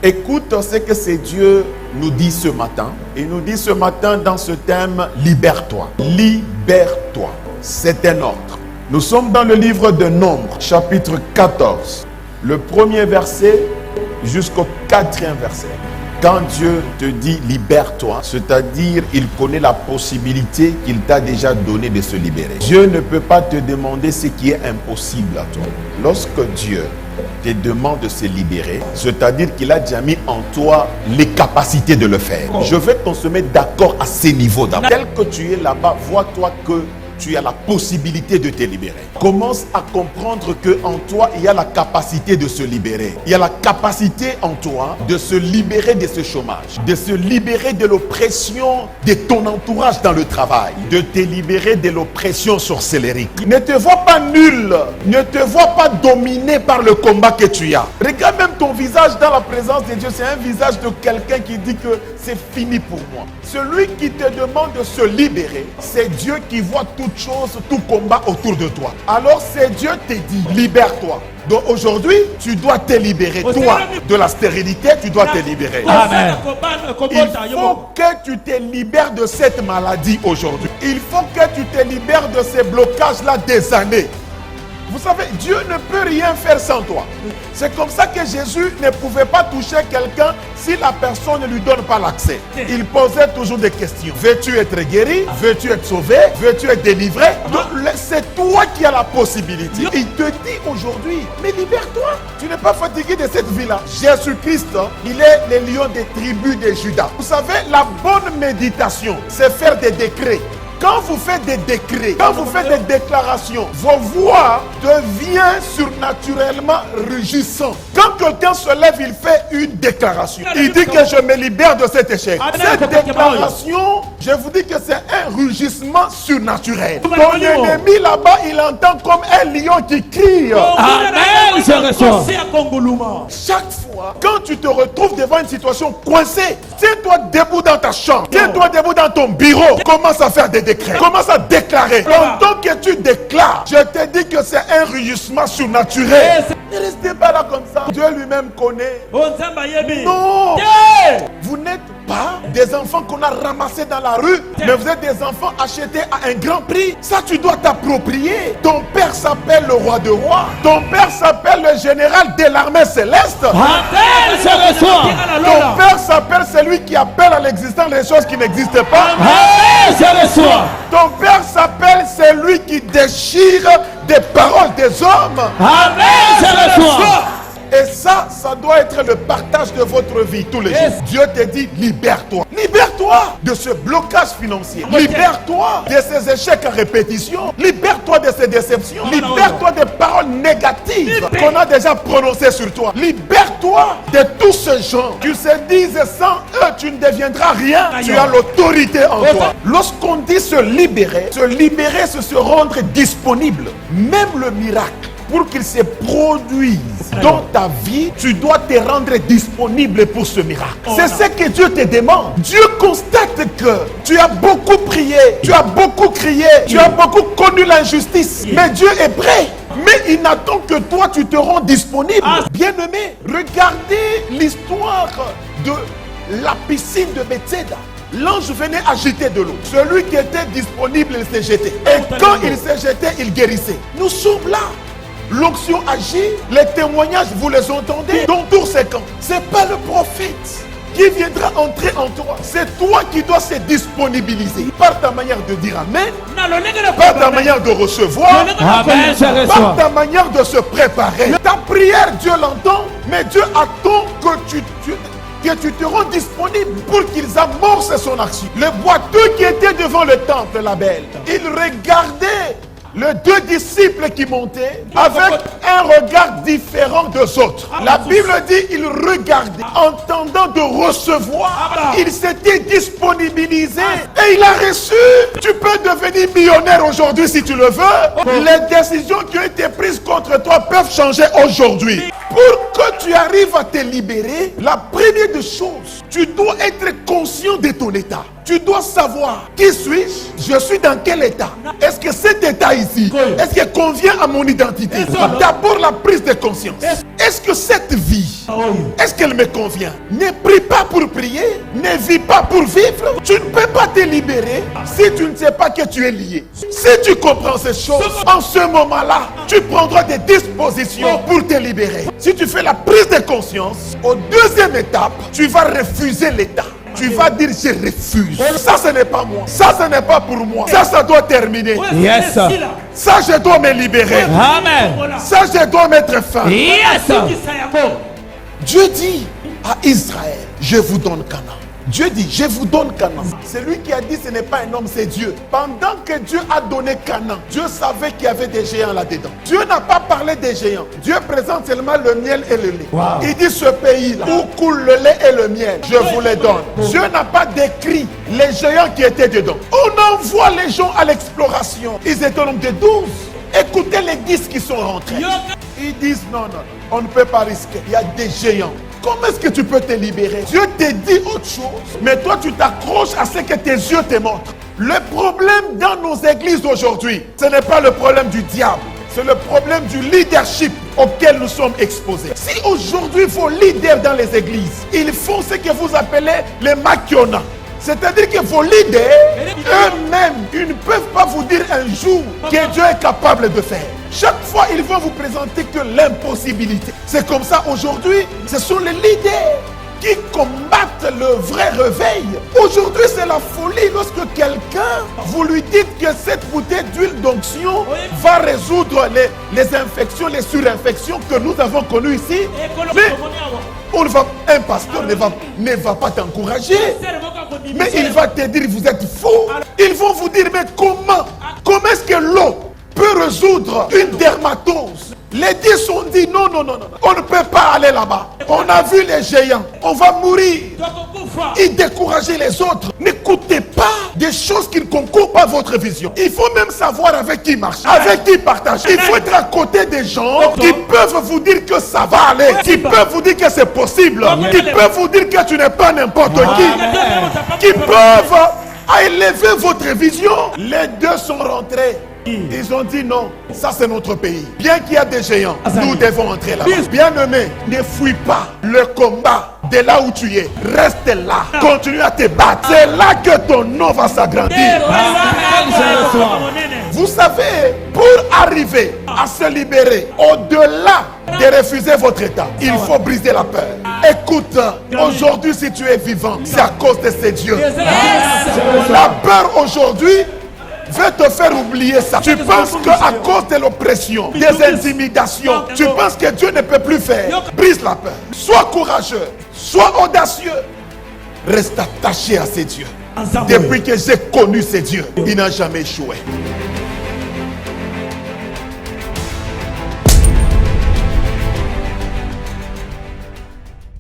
Écoute ce que c'est Dieu nous dit ce matin. Il nous dit ce matin dans ce thème, libère-toi. Libère-toi. C'est un ordre. Nous sommes dans le livre de Nombres, chapitre 14. Le premier verset jusqu'au 4e verset. Quand Dieu te dit libère-toi, c'est-à-dire il connaît la possibilité qu'il t'a déjà donné de se libérer. Dieu ne peut pas te demander ce qui est impossible à toi. Lorsque Dieu te demande de se libérer, c'est-à-dire qu'il a déjà mis en toi les capacités de le faire. Je veux qu'on se mette d'accord à ces niveaux d'abord. Tel que tu es là-bas, vois-toi que tu as la possibilité de te libérer. Commence à comprendre qu'en toi, il y a la capacité de se libérer. Il y a la capacité en toi de se libérer de ce chômage, de se libérer de l'oppression de ton entourage dans le travail, de te libérer de l'oppression sorcellérique. Ne te vois pas nul, ne te vois pas dominé par le combat que tu as. Regarde même ton visage dans la présence de Dieu, c'est un visage de quelqu'un qui dit que c'est fini pour moi. Celui qui te demande de se libérer, c'est Dieu qui voit toute chose, tout combat autour de toi. Alors c'est Dieu te dit, libère-toi. Donc aujourd'hui, tu dois te libérer. Toi, de la stérilité, tu dois te libérer. Amen. Il faut que tu te libères de cette maladie aujourd'hui. Il faut que tu te libères de ces blocages-là des années. Vous savez, Dieu ne peut rien faire sans toi. C'est comme ça que Jésus ne pouvait pas toucher quelqu'un si la personne ne lui donne pas l'accès. Il posait toujours des questions. Veux-tu être guéri? Veux-tu être sauvé? Veux-tu être délivré? C'est toi qui as la possibilité. Il te dit aujourd'hui, mais libère-toi. Tu n'es pas fatigué de cette vie-là. Jésus-Christ, il est le lion des tribus de Juda. Vous savez, la bonne méditation, c'est faire des décrets. Quand vous faites des décrets, quand vous faites des déclarations, vos voix deviennent surnaturellement rugissantes. Quand quelqu'un se lève, il fait une déclaration. Il dit que je me libère de cet échec. Cette déclaration, je vous dis que c'est un rugissement surnaturel. Ton ennemi là-bas, il entend comme un lion qui crie. Amen, je reçois. Chaque fois, quand tu te retrouves devant une situation coincée, tiens-toi debout dans ta chambre, tiens-toi debout dans ton bureau, commence à faire des décrets, commence à déclarer. Pendant que tu déclares, je te dis que c'est un rugissement surnaturel. Ne restez pas là comme ça. Dieu lui-même connaît. Non, vous n'êtes pas des enfants qu'on a ramassés dans la rue, mais vous êtes des enfants achetés à un grand prix. Ça, tu dois t'approprier. Ton père s'appelle le roi de rois. Ton père s'appelle le général de l'armée céleste. Amen, je reçois. Ton père s'appelle celui qui appelle à l'existence les choses qui n'existent pas. Amen, je reçois. Ton père s'appelle celui qui déchire des paroles des hommes. Amen, je reçois. Et ça doit être le partage de votre vie tous les jours. Dieu te dit, libère-toi. Libère-toi de ce blocage financier. Libère-toi de ces échecs à répétition. Libère-toi de ces déceptions. Libère-toi des paroles négatives qu'on a déjà prononcées sur toi. Libère-toi de tous ces gens qui se disent, sans eux, tu ne deviendras rien. Tu as l'autorité en toi. Lorsqu'on dit se libérer, c'est se rendre disponible. Même le miracle, pour qu'il se produise dans ta vie, tu dois te rendre disponible pour ce miracle. C'est ce que Dieu te demande. Dieu constate que tu as beaucoup prié, tu as beaucoup crié, tu as beaucoup connu l'injustice. Mais Dieu est prêt. Mais il n'attend que toi, tu te rends disponible. Bien-aimé, regardez l'histoire de la piscine de Bethesda. L'ange venait agiter de l'eau. Celui qui était disponible, il s'est jeté. Et quand il s'est jeté, il guérissait. Nous sommes là. L'onction agit, les témoignages, vous les entendez dans tous ces camps. Ce n'est pas le prophète qui viendra entrer en toi. C'est toi qui dois se disponibiliser par ta manière de dire Amen, par ta manière de recevoir, Amen, par ta manière de se préparer. Ta prière, Dieu l'entend, mais Dieu attend que tu te rends disponible pour qu'ils amorcent son action. Le boiteux qui était devant le temple, la belle, il regardait les deux disciples qui montaient avec un regard différent des autres. La Bible dit il regardait, entendant de recevoir, il s'était disponibilisé et il a reçu. Tu peux devenir millionnaire aujourd'hui si tu le veux. Les décisions qui ont été prises contre toi peuvent changer aujourd'hui. Pour que tu arrives à te libérer, la première des choses, Tu dois être conscient de ton état. Tu dois savoir qui suis-je, je suis dans quel état. Est-ce que cet état ici, est-ce qu'il convient à mon identité? D'abord la prise de conscience. Est-ce que cette vie, est-ce qu'elle me convient? Ne prie pas pour prier, ne vis pas pour vivre. Tu ne peux pas te libérer si tu ne sais pas que tu es lié. Si tu comprends ces choses, en ce moment-là, tu prendras des dispositions pour te libérer. Si tu fais la prise de conscience, au deuxième étape, tu vas refuser l'état. Tu vas dire je refuse. Ça ce n'est pas moi. Ça ce n'est pas pour moi. Ça doit terminer. Yes. Ça je dois me libérer. Amen. Ça je dois mettre fin. Yes. Dieu dit à Israël, je vous donne Canaan. Dieu dit, je vous donne Canaan. C'est lui qui a dit, ce n'est pas un homme, c'est Dieu. Pendant que Dieu a donné Canaan, Dieu savait qu'il y avait des géants là-dedans. Dieu n'a pas parlé des géants. Dieu présente seulement le miel et le lait. Wow. Il dit, ce pays-là, où coule le lait et le miel, je vous les donne. Dieu n'a pas décrit les géants qui étaient dedans. On envoie les gens à l'exploration. Ils étaient au nombre de 12. Écoutez les 10 qui sont rentrés. Ils disent, non, on ne peut pas risquer. Il y a des géants. Comment est-ce que tu peux te libérer? Dieu te dit autre chose, mais toi tu t'accroches à ce que tes yeux te montrent. Le problème dans nos églises aujourd'hui, ce n'est pas le problème du diable, c'est le problème du leadership auquel nous sommes exposés. Si aujourd'hui vos leaders dans les églises, ils font ce que vous appelez les maquiona, c'est-à-dire que vos leaders, eux-mêmes, ils ne peuvent pas vous dire un jour que Dieu est capable de faire. Chaque fois, ils vont vous présenter que l'impossibilité. C'est comme ça aujourd'hui, ce sont les leaders qui combattent le vrai réveil. Aujourd'hui, c'est la folie lorsque quelqu'un, vous lui dites que cette bouteille d'huile d'onction va résoudre les infections, les surinfections que nous avons connues ici. Mais un pasteur ne va pas t'encourager. Mais il va te dire, vous êtes faux. Ils vont vous dire, mais comment est-ce que l'eau peut résoudre une dermatose? Les 10 ont dit, non, on ne peut pas aller là-bas. On a vu les géants, on va mourir. Ils décourageaient les autres. N'écoutez pas des choses qui ne concourent pas à votre vision. Il faut même savoir avec qui marcher, avec qui partager. Il faut être à côté des gens qui peuvent vous dire que ça va aller, qui peuvent vous dire que c'est possible, qui peuvent vous dire que tu n'es pas n'importe qui peuvent élever votre vision. Les 2 sont rentrés. Ils ont dit non, ça c'est notre pays. Bien qu'il y a des géants, nous devons entrer là-bas. Bien-aimé, ne fuis pas le combat de là où tu es. Reste là, continue à te battre. C'est là que ton nom va s'agrandir. Vous savez, pour arriver à se libérer, au-delà de refuser votre état, il faut briser la peur. Écoute, aujourd'hui si tu es vivant, c'est à cause de ces dieux. La peur aujourd'hui veut te faire oublier ça. Tu penses qu'à cause de l'oppression, des intimidations, tu penses que Dieu ne peut plus faire. Brise la peur. Sois courageux, sois audacieux. Reste attaché à ces dieux. Depuis que j'ai connu ces dieux, il n'a jamais échoué.